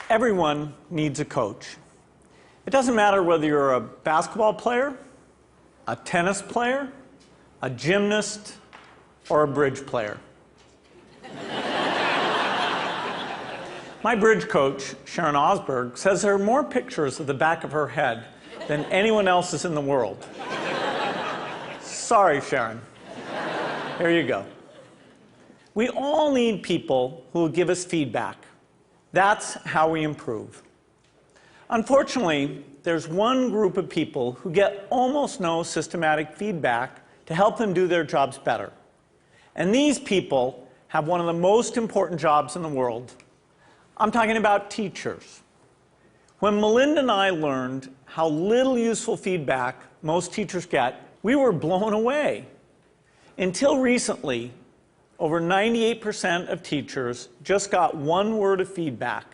Everyone needs a coach. It doesn't matter whether you're a basketball player, a tennis player, a gymnast, or a bridge player. My bridge coach, Sharon Osberg, says there are more pictures of the back of her head than anyone else's in the world. Sorry, Sharon. Here you go. We all need people who will give us feedback. That's how we improve. Unfortunately, there's one group of people who get almost no systematic feedback to help them do their jobs better. And these people have one of the most important jobs in the world. I'm talking about teachers. When Melinda and I learned how little useful feedback most teachers get, we were blown away. Until recently, over 98% of teachers just got one word of feedback: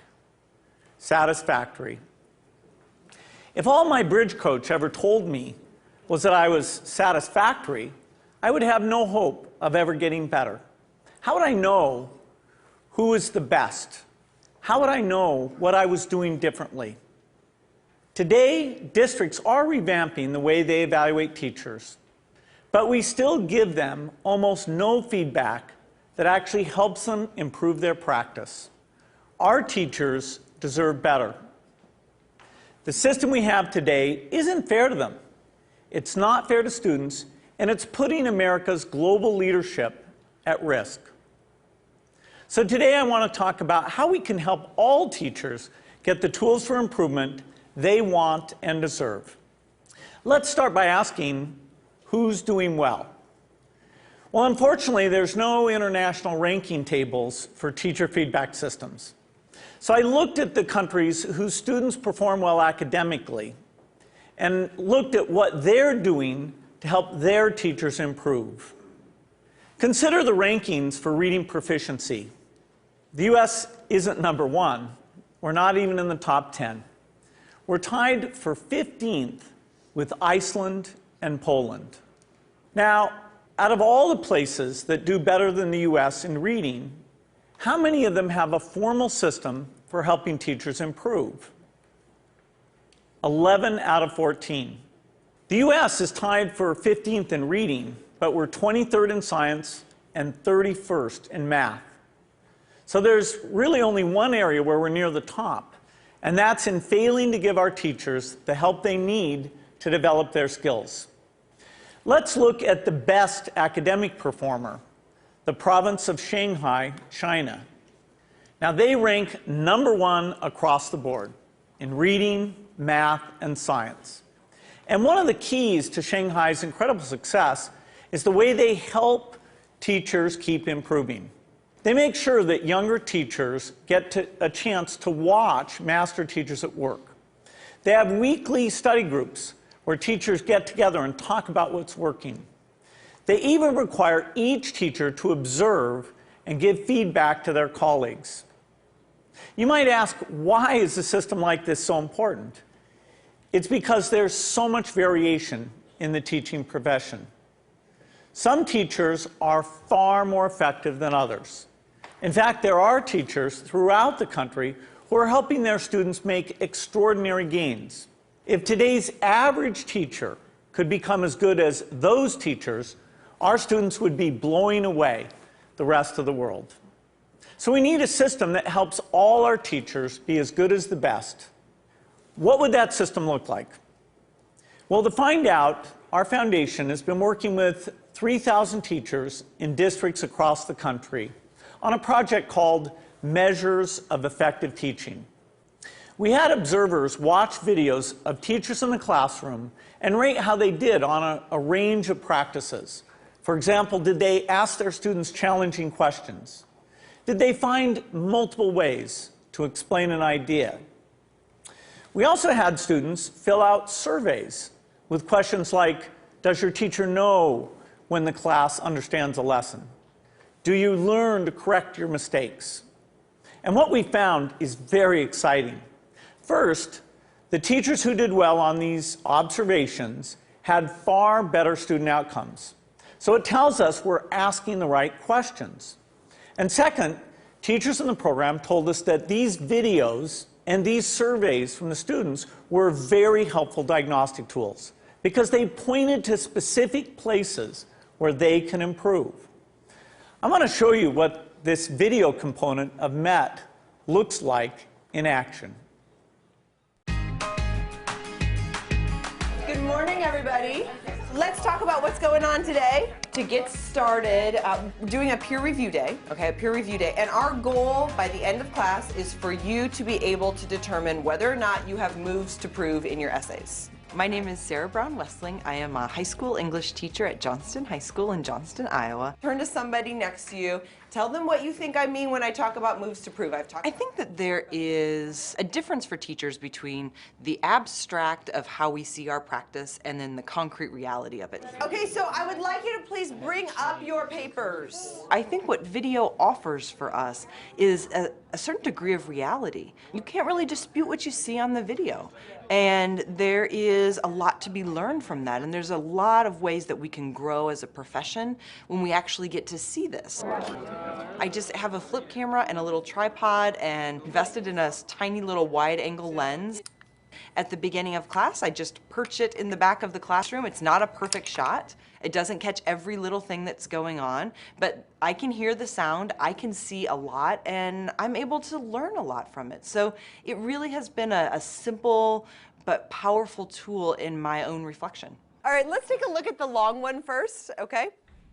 satisfactory. If all my bridge coach ever told me was that I was satisfactory, I would have no hope of ever getting better. How would I know who is the best? How would I know what I was doing differently? Today, districts are revamping the way they evaluate teachers, but we still give them almost no feedback that actually helps them improve their practice. Our teachers deserve better. The system we have today isn't fair to them. It's not fair to students, and it's putting America's global leadership at risk. So today I want to talk about how we can help all teachers get the tools for improvement they want and deserve. Let's start by asking, who's doing well? Well, unfortunately, there's no international ranking tables for teacher feedback systems. So I looked at the countries whose students perform well academically and looked at what they're doing to help their teachers improve. Consider the rankings for reading proficiency. The US isn't number one. We're not even in the top 10. We're tied for 15th with Iceland and Poland. Now, out of all the places that do better than the US in reading, how many of them have a formal system for helping teachers improve? 11 out of 14. The US is tied for 15th in reading, but we're 23rd in science and 31st in math. So there's really only one area where we're near the top, and that's in failing to give our teachers the help they need to develop their skills. Let's look at the best academic performer, the province of Shanghai, China. Now, they rank #1 across the board in reading, math, and science. And one of the keys to Shanghai's incredible success is the way they help teachers keep improving. They make sure that younger teachers get a chance to watch master teachers at work. They have weekly study groups where teachers get together and talk about what's working. They even require each teacher to observe and give feedback to their colleagues. You might ask, why is a system like this so important? It's because there's so much variation in the teaching profession. Some teachers are far more effective than others. In fact, there are teachers throughout the country who are helping their students make extraordinary gains. If today's average teacher could become as good as those teachers, our students would be blowing away the rest of the world. So we need a system that helps all our teachers be as good as the best. What would that system look like? Well, to find out, our foundation has been working with 3,000 teachers in districts across the country on a project called Measures of Effective Teaching. We had observers watch videos of teachers in the classroom and rate how they did on a range of practices. For example, did they ask their students challenging questions? Did they find multiple ways to explain an idea? We also had students fill out surveys with questions like, does your teacher know when the class understands a lesson? Do you learn to correct your mistakes? And what we found is very exciting. First, the teachers who did well on these observations had far better student outcomes. So it tells us we're asking the right questions. And second, teachers in the program told us that these videos And these surveys from the students were very helpful diagnostic tools because they pointed to specific places where they can improve. I'm going to show you what this video component of MET looks like in action. Good morning, everybody. Let's talk about what's going on today. To get started, we're doing a peer review day, okay, a peer review day. And our goal by the end of class is for you to be able to determine whether or not you have moves to prove in your essays. My name is Sarah Brown-Westling. I am a high school English teacher at Johnston High School in Johnston, Iowa. Turn to somebody next to you. Tell them what you think I mean when I talk about moves to prove. I think that there is a difference for teachers between the abstract of how we see our practice and then the concrete reality of it. Okay, so I would like you to please bring up your papers. I think what video offers for us is a certain degree of reality. You can't really dispute what you see on the video. And there is a lot to be learned from that. And there's a lot of ways that we can grow as a profession when we actually get to see this. I just have a flip camera and a little tripod and invested in a tiny little wide angle lens. At the beginning of class, I just perch it in the back of the classroom. It's not a perfect shot. It doesn't catch every little thing that's going on, but I can hear the sound, I can see a lot, and I'm able to learn a lot from it. So it really has been a simple but powerful tool in my own reflection. All right, let's take a look at the long one first, okay?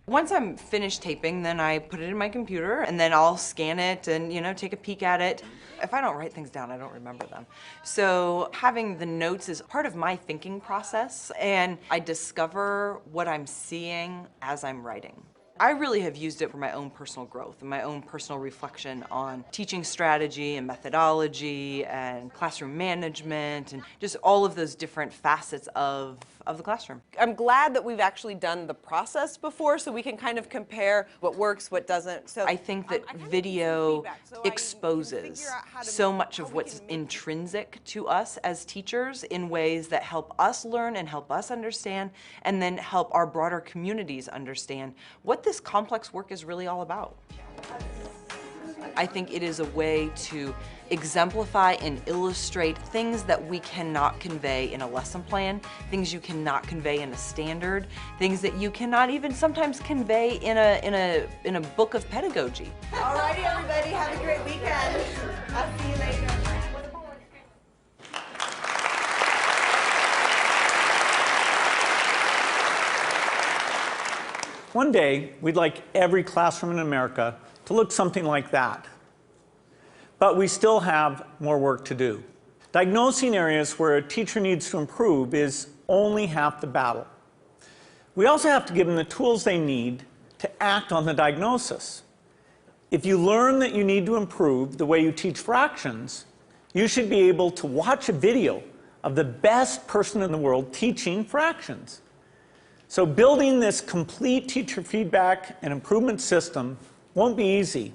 Once I'm finished taping, then I put it in my computer, and then I'll scan it and, take a peek at it. If I don't write things down, I don't remember them. So having the notes is part of my thinking process, and I discover what I'm seeing as I'm writing. I really have used it for my own personal growth and my own personal reflection on teaching strategy and methodology and classroom management and just all of those different facets of the classroom. I'm glad that we've actually done the process before so we can kind of compare what works, what doesn't. So I think that video exposes so much of what's intrinsic to us as teachers in ways that help us learn and help us understand and then help our broader communities understand what this complex work is really all about. I think it is a way to exemplify and illustrate things that we cannot convey in a lesson plan, things you cannot convey in a standard, things that you cannot even sometimes convey in a book of pedagogy. All righty, everybody, have a great weekend. I'll see you later. One day, we'd like every classroom in America to look something like that. But we still have more work to do. Diagnosing areas where a teacher needs to improve is only half the battle. We also have to give them the tools they need to act on the diagnosis. If you learn that you need to improve the way you teach fractions, you should be able to watch a video of the best person in the world teaching fractions. So building this complete teacher feedback and improvement system won't be easy.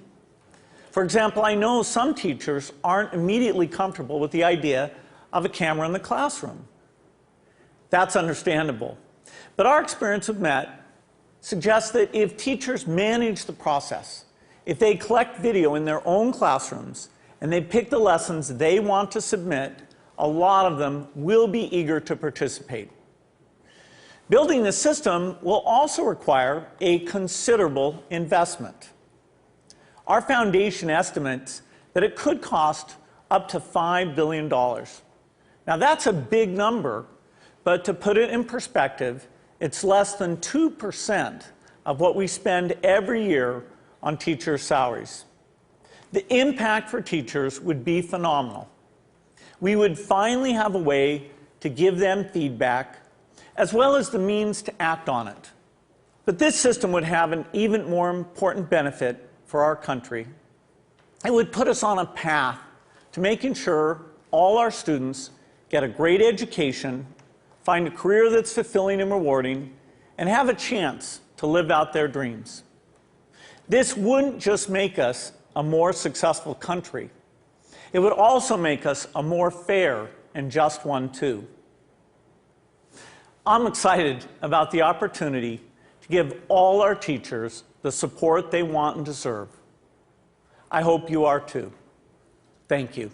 For example, I know some teachers aren't immediately comfortable with the idea of a camera in the classroom. That's understandable. But our experience with MET suggests that if teachers manage the process, if they collect video in their own classrooms and they pick the lessons they want to submit, a lot of them will be eager to participate. Building the system will also require a considerable investment. Our foundation estimates that it could cost up to $5 billion. Now that's a big number, but to put it in perspective, it's less than 2% of what we spend every year on teachers' salaries. The impact for teachers would be phenomenal. We would finally have a way to give them feedback as well as the means to act on it. But this system would have an even more important benefit for our country. It would put us on a path to making sure all our students get a great education, find a career that's fulfilling and rewarding, and have a chance to live out their dreams. This wouldn't just make us a more successful country. It would also make us a more fair and just one, too. I'm excited about the opportunity to give all our teachers the support they want and deserve. I hope you are too. Thank you.